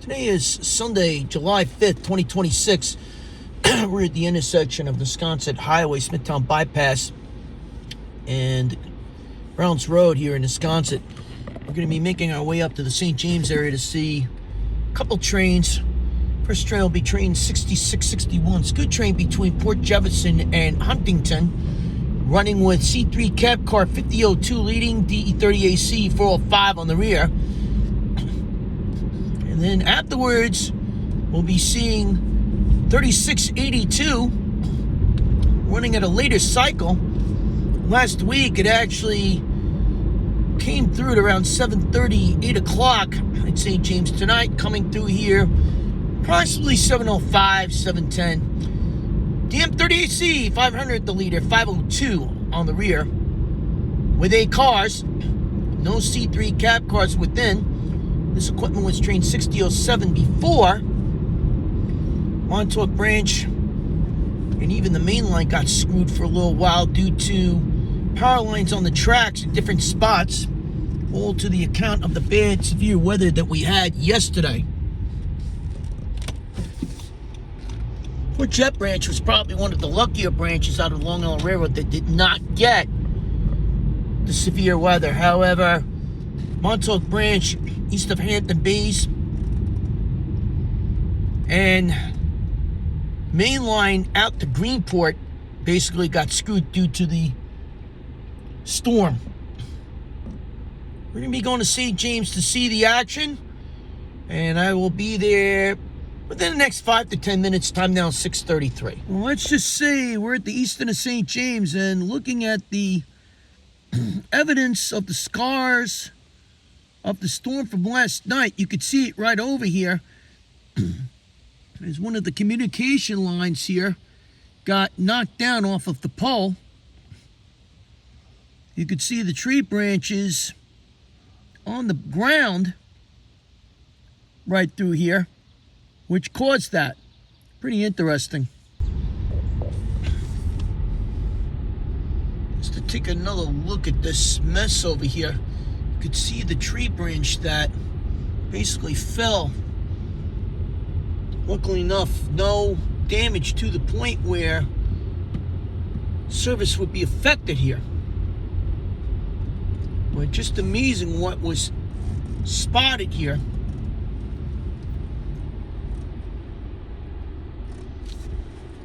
Today is Sunday, July 5th, 2026. We're at the intersection of Wisconsin Highway, Smithtown Bypass, and Browns Road here in Wisconsin. We're going to be making our way up to the St. James area to see a couple trains. First train will be train 6661. It's a good train between Port Jefferson and Huntington, running with C3 cab car 5002 leading, DE30AC 405 on the rear. And then afterwards, we'll be seeing 3682 running at a later cycle. Last week, it actually came through at around 7:30, 8 o'clock at St. James. Tonight, coming through here approximately 7:05, 7:10. DM30AC 500 the leader, 502 on the rear. With 8 cars, no C3 cab cars within. This equipment was train 6007 before. Montauk branch and even the main line got screwed for a little while due to power lines on the tracks at different spots, all to the account of the bad, severe weather that we had yesterday. Port Jet branch was probably one of the luckier branches out of Long Island Railroad that did not get the severe weather. However, Montauk branch east of Hampton Bays and main line out to Greenport basically got screwed due to the storm. We're going to be going to St. James to see the action, and I will be there within the next 5 to 10 minutes. Time now 6:33. Well, let's just say we're at the eastern of St. James, and looking at the evidence of the scars of the storm from last night, you could see it right over here. There's one of the communication lines here got knocked down off of the pole. You could see the tree branches on the ground right through here, which caused that. Pretty interesting. Just to take another look at this mess over here, you could see the tree branch that basically fell. Luckily enough, no damage to the point where service would be affected here. But just amazing what was spotted here.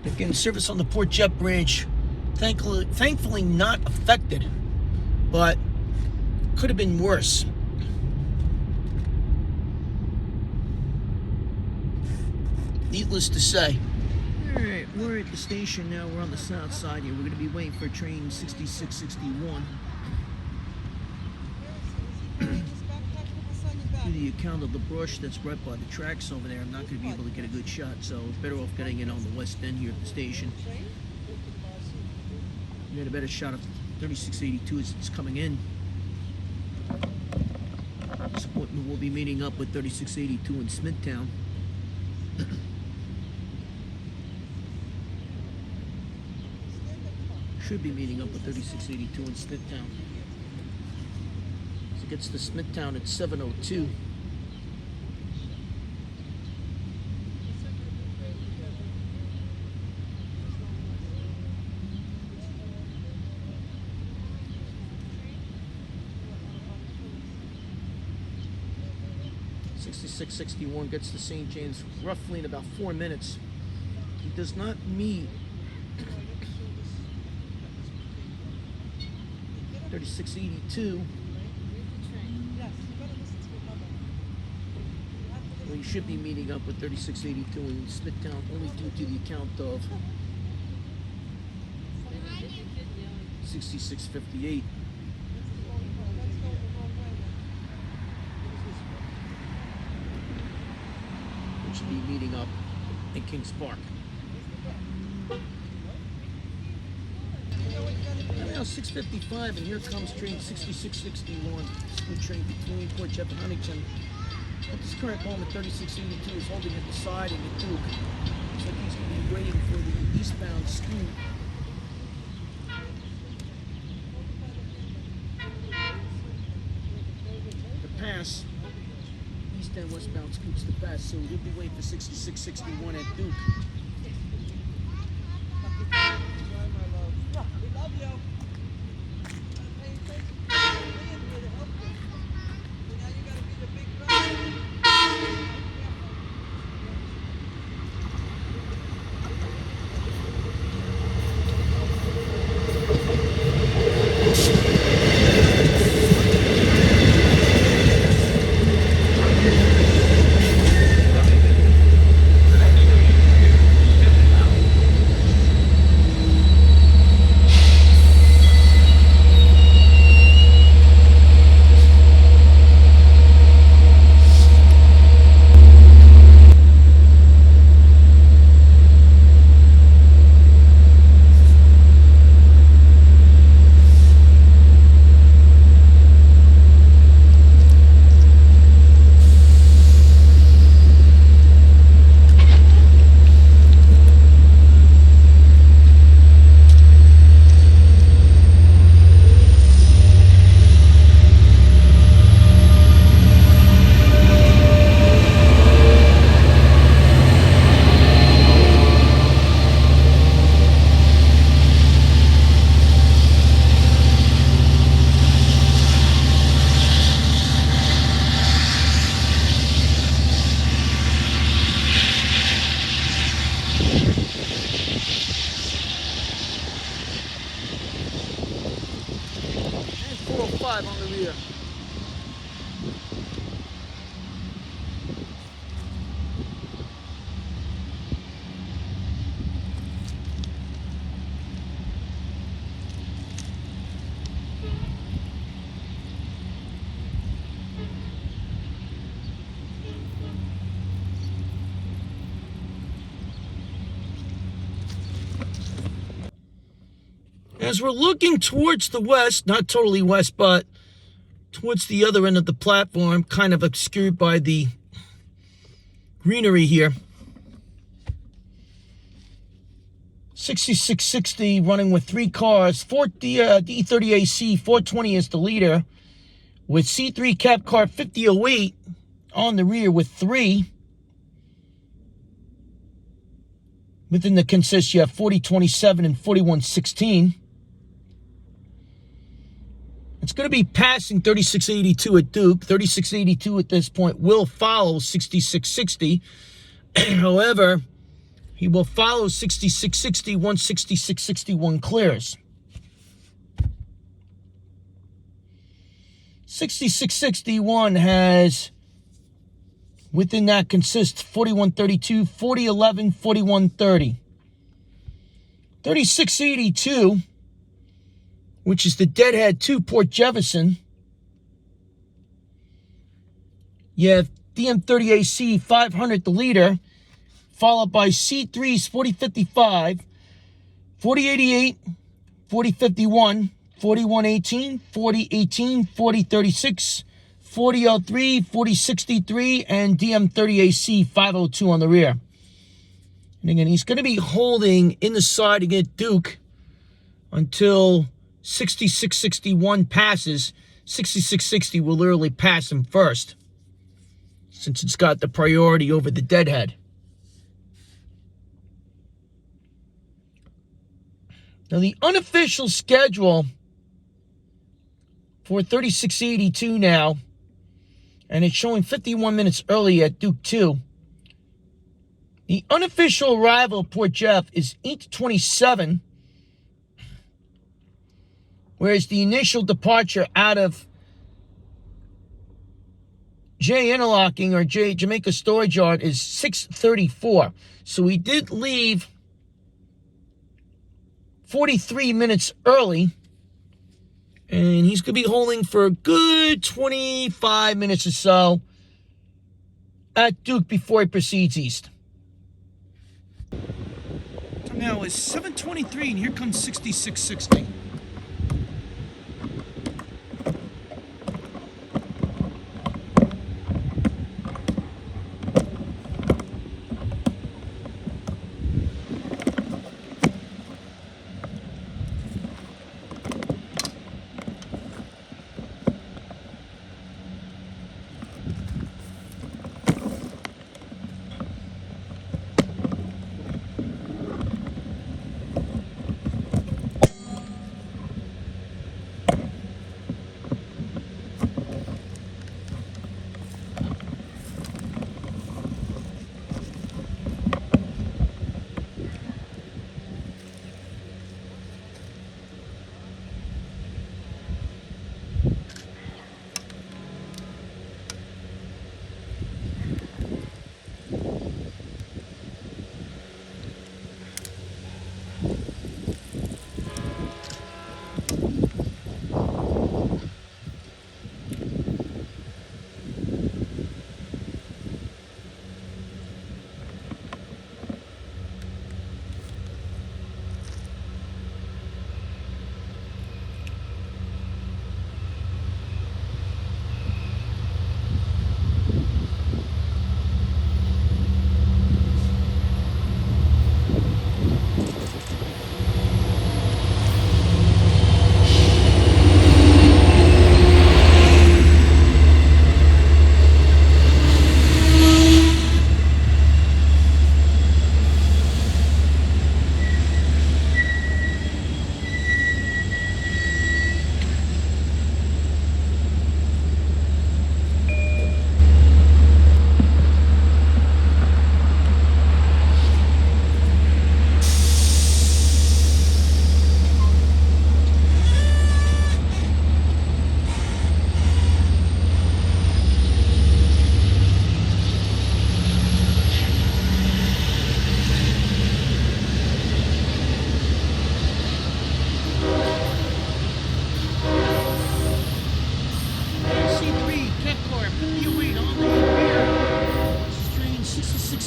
Again, service on the Port Jet branch, thankfully not affected, but could have been worse. Needless to say. Alright, we're at the station now. We're on the south side here. We're going to be waiting for train 6661. To the account of the brush that's right by the tracks over there, I'm not going to be able to get a good shot, so better off getting it on the west end here at the station. Get a better shot of 3682 as it's coming in. This appointment will be meeting up with 3682 in Smithtown. Should be meeting up with 3682 in Smithtown. So it gets to Smithtown at 7:02. .61 gets to St. James roughly in about 4 minutes. He does not meet 3682. Well, he should be meeting up with 3682 in Smithtown only due to the account of 6658. Which should be meeting up in Kings Park. Now 6:55, and here comes train 6661. Speed train between Port Jeff and Huntington. At this current moment, 3682 is holding at the side in the Duke. Looks like he's going to be waiting for the eastbound scoot. To pass 610 westbound scoots the best, so he'll be waiting for 6661 at Duke. And 405 on the rear. As we're looking towards the west, not totally west, but towards the other end of the platform, kind of obscured by the greenery here. 6660 running with 3 cars. D30AC 420 is the leader, with C3 Cap Car 5008 on the rear with 3. Within the consist, you have 4027 and 4116. It's going to be passing 3682 at Duke. 3682 at this point will follow 6660. However, he will follow 6660 once 6661 clears. 6661 has, within that consists 4132, 4011, 4130. 3682, which is the deadhead to Port Jefferson. You have DM30AC 500, the leader, followed by C3's 4055, 4088, 4051, 4118, 4018, 4036, 4003, 4063, and DM30AC 502 on the rear. And again, he's going to be holding in the side against Duke until 6661 passes. 6660 will literally pass him first, since it's got the priority over the deadhead. Now, the unofficial schedule for 3682 now, and it's showing 51 minutes early at Duke 2. The unofficial arrival of Port Jeff is 8:27, whereas the initial departure out of J Interlocking or Jamaica Storage Yard is 6:34. So we did leave 43 minutes early, and he's going to be holding for a good 25 minutes or so at Duke before he proceeds east. Now it's 7:23, and here comes 6660.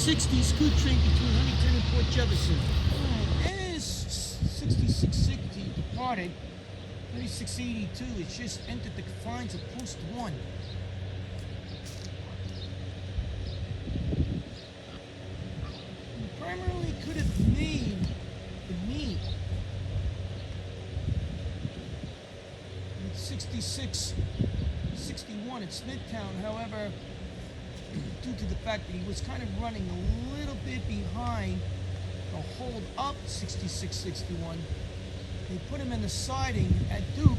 6660 scoot train between Huntington and Port Jefferson. As 6660 departed, 3682, it's just entered the confines of post 1. And primarily could have made the meet at 6661 at Smithtown. However, due to the fact that he was kind of running a little bit behind the hold up 6661, they put him in the siding at Duke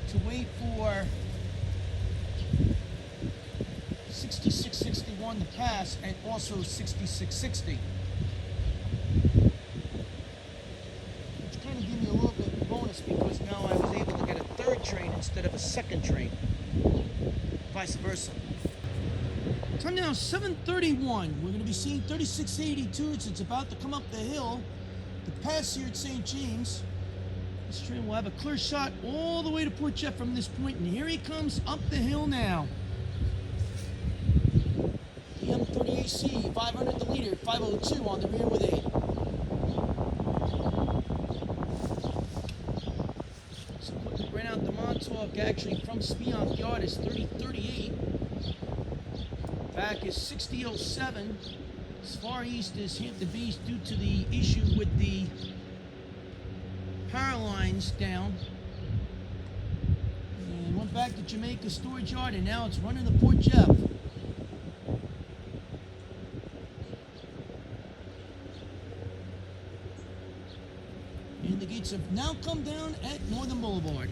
to wait for 6661 to pass, and also 6660. Which kind of gave me a little bit of bonus, because now I was able to get a third train instead of a second train. Vice versa. Time now 7:31. We're going to be seeing 3682. It's about to come up the hill to pass here at St. James. This train will have a clear shot all the way to Port Jeff from this point, and here he comes up the hill now. The M30AC, 500 the leader, 502 on the rear with 8. So quickly ran out the Montauk, actually from Speonk Yard is 3038. Back is 6007. As far east as Hampton Beach due to the issue with the power lines down. And went back to Jamaica Storage Yard, and now it's running to Port Jeff. And the gates have now come down at Northern Boulevard.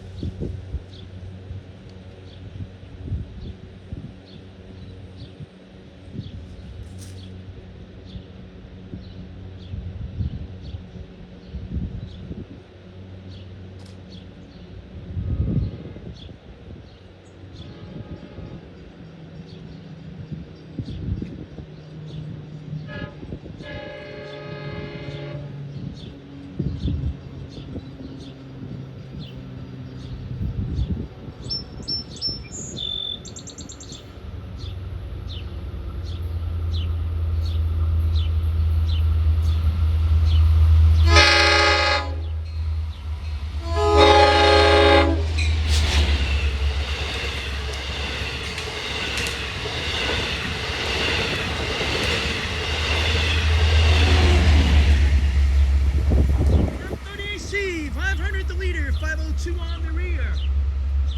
On the rear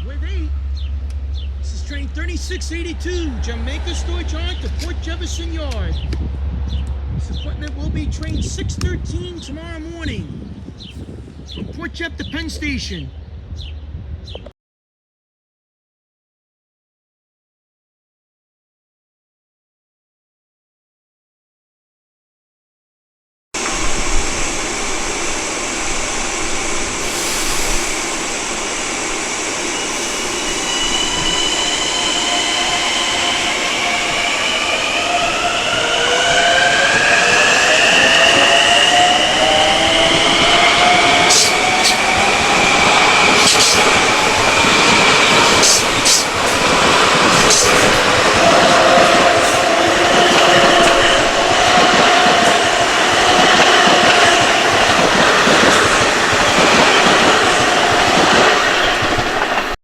with 8. This is train 3682, Jamaica Storage Yard to Port Jefferson Yard. This equipment will be train 613 tomorrow morning from Port Jeff to Penn Station.